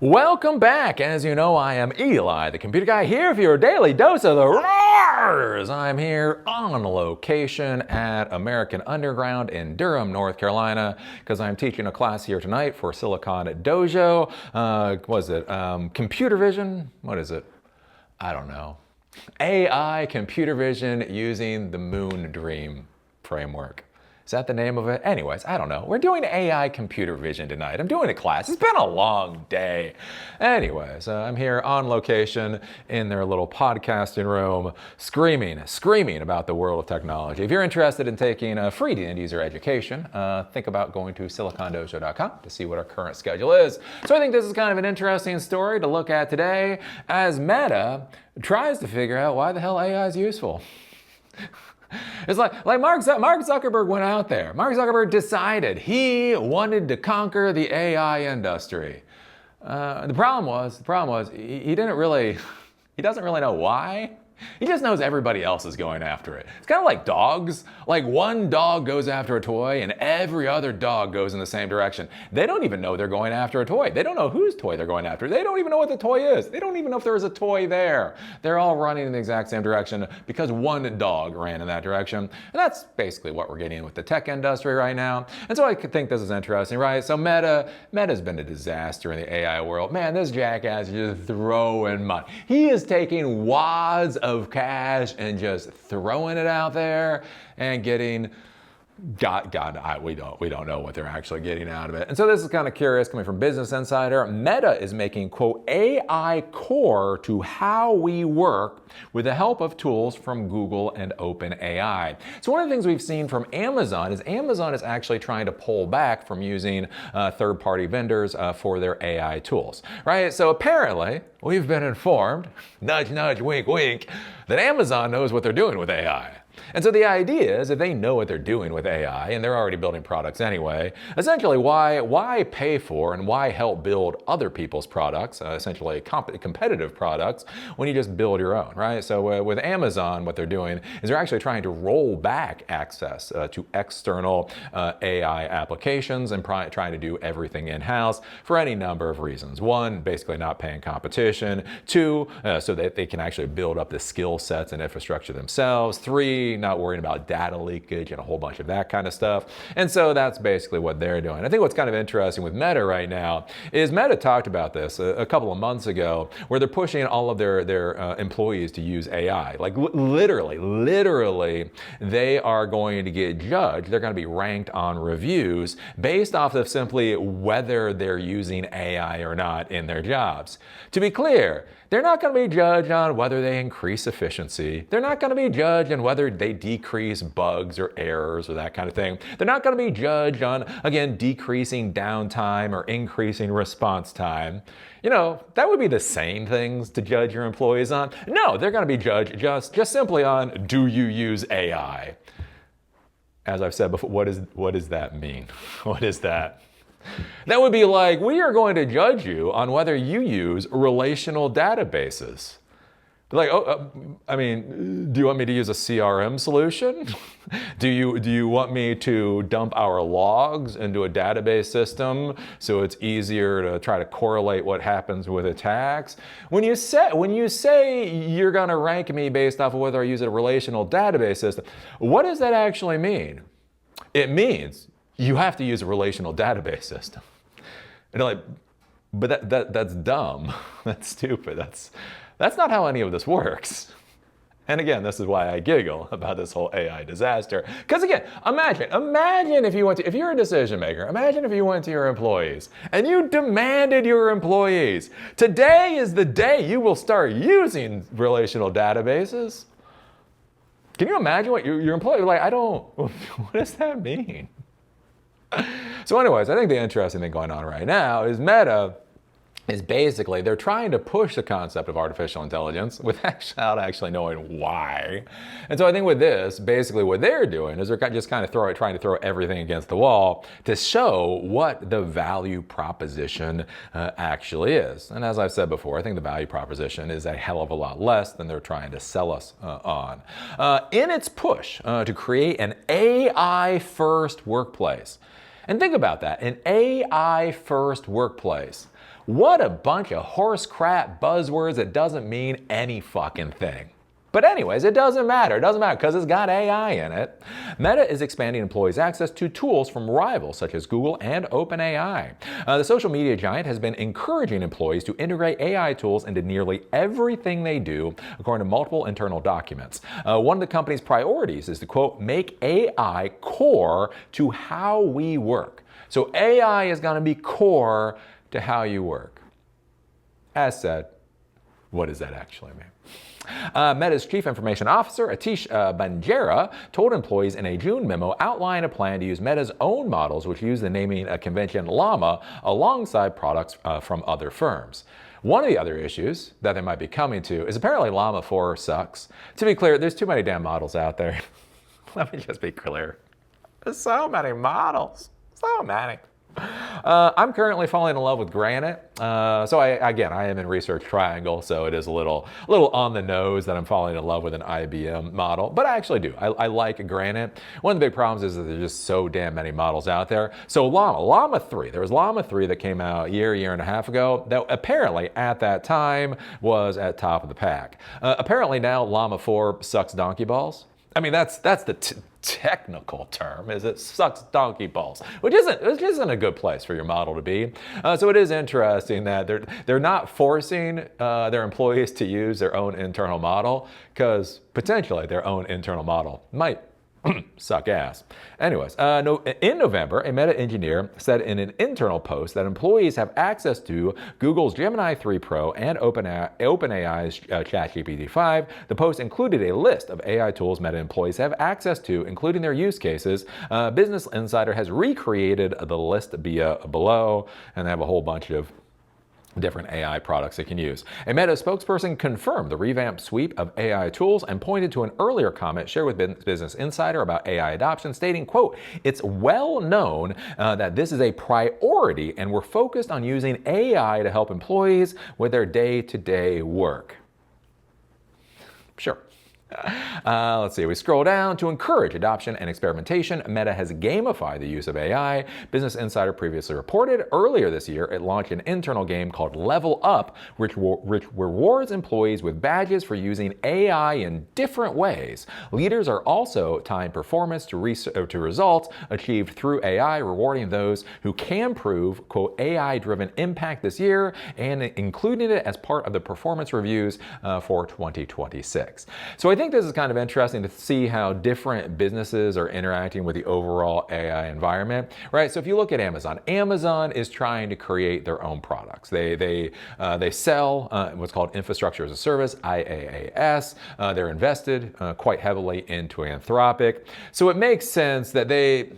Welcome back. As you know, I am Eli, the computer guy, here for your daily dose of the roars. I'm here on location at American Underground in Durham, North Carolina, because I'm teaching a class here tonight for Silicon Dojo. Computer vision? What is it? I don't know. AI computer vision using the Moon Dream framework. Is that the name of it? Anyways, I don't know. We're doing AI computer vision tonight. I'm doing a class. It's been a long day. Anyways, I'm here on location in their little podcasting room, screaming about the world of technology. If you're interested in taking free end user education, think about going to silicondojo.com to see what our current schedule is. So I think this is kind of an interesting story to look at today as Meta tries to figure out why the hell AI is useful. It's like Mark Zuckerberg went out there. Mark Zuckerberg decided he wanted to conquer the AI industry. The problem was he doesn't really know why. He just knows everybody else is going after it. It's kind of like dogs. Like one dog goes after a toy and every other dog goes in the same direction. They don't even know they're going after a toy. They don't know whose toy they're going after. They don't even know what the toy is. They don't even know if there is a toy there. They're all running in the exact same direction because one dog ran in that direction. And that's basically what we're getting with the tech industry right now. And so I think this is interesting, right? So Meta's been a disaster in the AI world. Man, this jackass is just throwing money. He is taking wads of cash and just throwing it out there and getting we don't know what they're actually getting out of it. And so this is kind of curious coming from Business Insider. Meta is making, quote, AI core to how we work with the help of tools from Google and OpenAI. So one of the things we've seen from Amazon is actually trying to pull back from using third-party vendors for their AI tools, right? So apparently we've been informed, nudge, nudge, wink, wink, that Amazon knows what they're doing with AI. And so the idea is if they know what they're doing with AI and they're already building products anyway, essentially why pay for and why help build other people's products, essentially competitive products, when you just build your own, right? So with Amazon, what they're doing is they're actually trying to roll back access to external AI applications and trying to do everything in-house for any number of reasons. One, basically not paying competition. Two, so that they can actually build up the skill sets and infrastructure themselves. Three, not worrying about data leakage and a whole bunch of that kind of stuff. And so that's basically what they're doing. I think what's kind of interesting with Meta right now is Meta talked about this a couple of months ago, where they're pushing all of their employees to use AI. Like literally, they are going to get judged. They're going to be ranked on reviews based off of simply whether they're using AI or not in their jobs. To be clear, they're not going to be judged on whether they increase efficiency. They're not going to be judged on whether they decrease bugs or errors or that kind of thing. They're not going to be judged on, again, decreasing downtime or increasing response time. You know, that would be the same things to judge your employees on. No, they're going to be judged just simply on, do you use AI? As I've said before, what does that mean? What is that? That would be like, we are going to judge you on whether you use relational databases. Like, do you want me to use a CRM solution? Do you want me to dump our logs into a database system so it's easier to try to correlate what happens with attacks? When you say you're going to rank me based off of whether I use a relational database system, what does that actually mean? It means you have to use a relational database system. And you're like, but that's dumb. That's stupid. That's not how any of this works. And again, this is why I giggle about this whole AI disaster. Because again, imagine if you're a decision maker, imagine if you went to your employees and you demanded your employees, today is the day you will start using relational databases. Can you imagine what your employee, like, what does that mean? So anyways, I think the interesting thing going on right now is Meta is basically, they're trying to push the concept of artificial intelligence without actually knowing why. And so I think with this, basically what they're doing is they're just kind of trying to throw everything against the wall to show what the value proposition actually is. And as I've said before, I think the value proposition is a hell of a lot less than they're trying to sell us on. In its push to create an AI-first workplace, and think about that, an AI-first workplace. What a bunch of horse crap buzzwords that doesn't mean any fucking thing. But anyways, it doesn't matter. It doesn't matter because it's got AI in it. Meta is expanding employees' access to tools from rivals such as Google and OpenAI. The social media giant has been encouraging employees to integrate AI tools into nearly everything they do, according to multiple internal documents. One of the company's priorities is to, quote, make AI core to how we work. So AI is going to be core to how you work. As said, what does that actually mean? Meta's Chief Information Officer, Atish Banjera, told employees in a June memo outlined a plan to use Meta's own models, which use the naming convention Llama, alongside products from other firms. One of the other issues that they might be coming to is apparently Llama 4 sucks. To be clear, there's too many damn models out there. Let me just be clear. There's so many models. So many. I'm currently falling in love with Granite. So I am in Research Triangle, so it is a little on the nose that I'm falling in love with an IBM model, but I actually do. I like Granite. One of the big problems is that there's just so damn many models out there. So Llama 3, there was Llama 3 that came out a year and a half ago that apparently at that time was at top of the pack. Apparently now Llama 4 sucks donkey balls. I mean, that's the technical term, is it sucks donkey balls, which isn't a good place for your model to be. So it is interesting that they're not forcing their employees to use their own internal model, because potentially their own internal model might suck ass. Anyways, in November, a Meta engineer said in an internal post that employees have access to Google's Gemini 3 Pro and OpenAI's ChatGPT 5. The post included a list of AI tools Meta employees have access to, including their use cases. Business Insider has recreated the list below, and they have a whole bunch of different AI products they can use. A Meta spokesperson confirmed the revamped suite of AI tools and pointed to an earlier comment shared with Business Insider about AI adoption, stating, quote, "It's well known that this is a priority and we're focused on using AI to help employees with their day-to-day work." Sure. Let's see, we scroll down. To encourage adoption and experimentation, Meta has gamified the use of AI. Business Insider previously reported earlier this year it launched an internal game called Level Up, which rewards employees with badges for using AI in different ways. Leaders are also tying performance to results achieved through AI, rewarding those who can prove, quote, AI-driven impact this year, and including it as part of the performance reviews for 2026. So I think this is kind of interesting to see how different businesses are interacting with the overall AI environment, right? So if you look at Amazon, Amazon is trying to create their own products. They sell what's called infrastructure as a service, IaaS. They're invested quite heavily into Anthropic. So it makes sense that they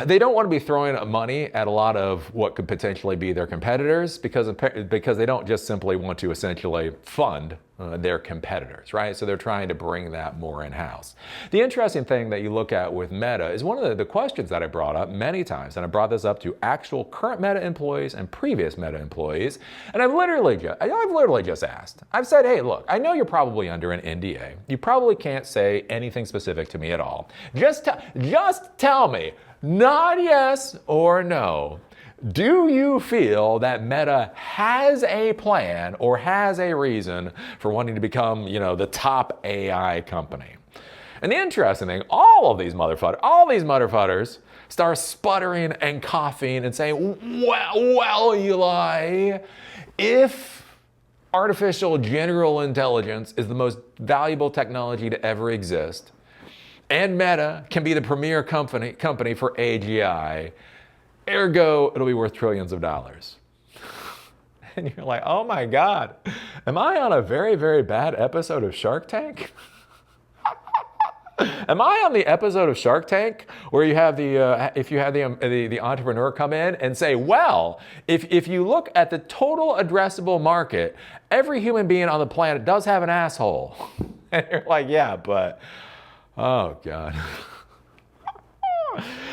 don't want to be throwing money at a lot of what could potentially be their competitors, because they don't just simply want to essentially fund their competitors, right? So they're trying to bring that more in-house. The interesting thing that you look at with Meta is one of the questions that I brought up many times, and I brought this up to actual current Meta employees and previous Meta employees, and I've literally just asked. I've said, hey, look, I know you're probably under an NDA. You probably can't say anything specific to me at all. Just tell me, not yes or no. Do you feel that Meta has a plan or has a reason for wanting to become, the top AI company? And the interesting thing, all these motherfuckers start sputtering and coughing and saying, well, Eli, if artificial general intelligence is the most valuable technology to ever exist, and Meta can be the premier company for AGI, ergo, it'll be worth trillions of dollars. And you're like, oh my God, am I on a very, very bad episode of Shark Tank? Am I on the episode of Shark Tank where you have the entrepreneur come in and say, well, if you look at the total addressable market, every human being on the planet does have an asshole. And you're like, yeah, but, oh God.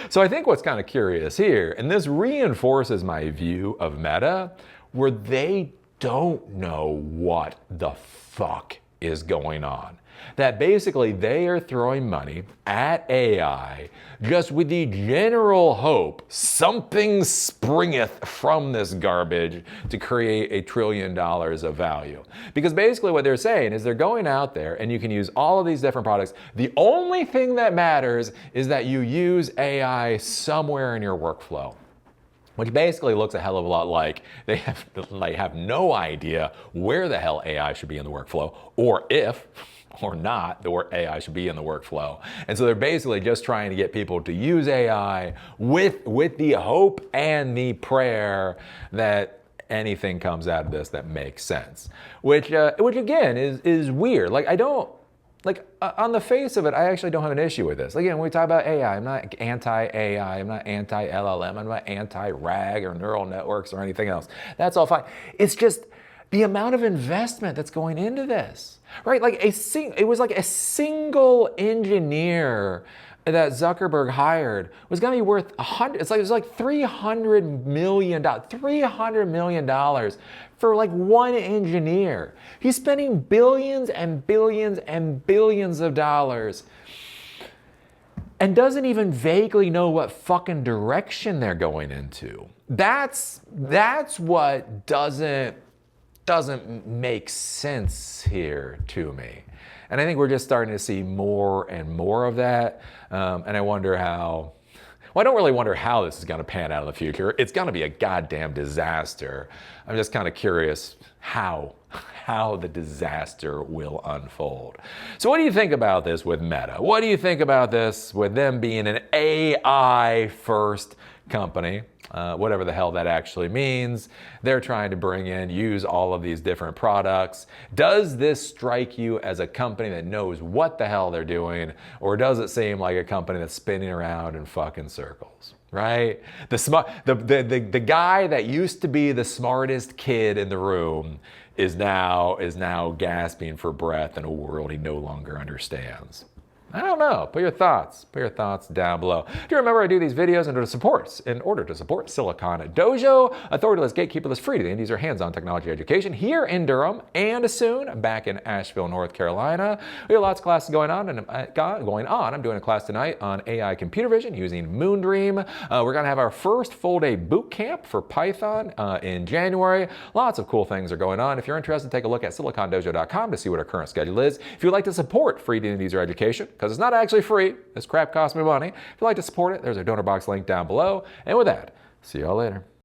So I think what's kind of curious here, and this reinforces my view of Meta, where they don't know what the fuck is going on. that basically they are throwing money at AI just with the general hope something springeth from this garbage to create $1 trillion of value. Because basically what they're saying is they're going out there and you can use all of these different products. The only thing that matters is that you use AI somewhere in your workflow. Which basically looks a hell of a lot like they have no idea where the hell AI should be in the workflow, or if or not the AI should be in the workflow. And so they're basically just trying to get people to use AI with the hope and the prayer that anything comes out of this that makes sense. Which again is weird. On the face of it, I actually don't have an issue with this. Again, when we talk about AI, I'm not anti-AI, I'm not anti-LLM, I'm not anti-RAG or neural networks or anything else. That's all fine. It's just the amount of investment that's going into this, right? It was like a single engineer that Zuckerberg hired was going to be worth it was like $300 million for like one engineer. He's spending billions and billions and billions of dollars and doesn't even vaguely know what fucking direction they're going into. That's what doesn't make sense here to me. And I think we're just starting to see more and more of that. And I wonder how, well, I don't really wonder how this is going to pan out in the future. It's going to be a goddamn disaster. I'm just kind of curious how the disaster will unfold. So what do you think about this with Meta? What do you think about this with them being an AI first company? Whatever the hell that actually means. They're trying to use all of these different products. Does this strike you as a company that knows what the hell they're doing, or does it seem like a company that's spinning around in fucking circles? Right? The guy that used to be the smartest kid in the room is now gasping for breath in a world he no longer understands. I don't know. Put your thoughts down below. Do you remember I do these videos in order to support Silicon Dojo, authorityless, gatekeeperless, free to the end user, hands-on technology education here in Durham and soon back in Asheville, North Carolina. We have lots of classes going on. I'm doing a class tonight on AI computer vision using Moondream. We're going to have our first full-day boot camp for Python in January. Lots of cool things are going on. If you're interested, take a look at silicondojo.com to see what our current schedule is. If you'd like to support free to the end user education, because it's not actually free. This crap costs me money. If you'd like to support it, there's a donor box link down below. And with that, see y'all later.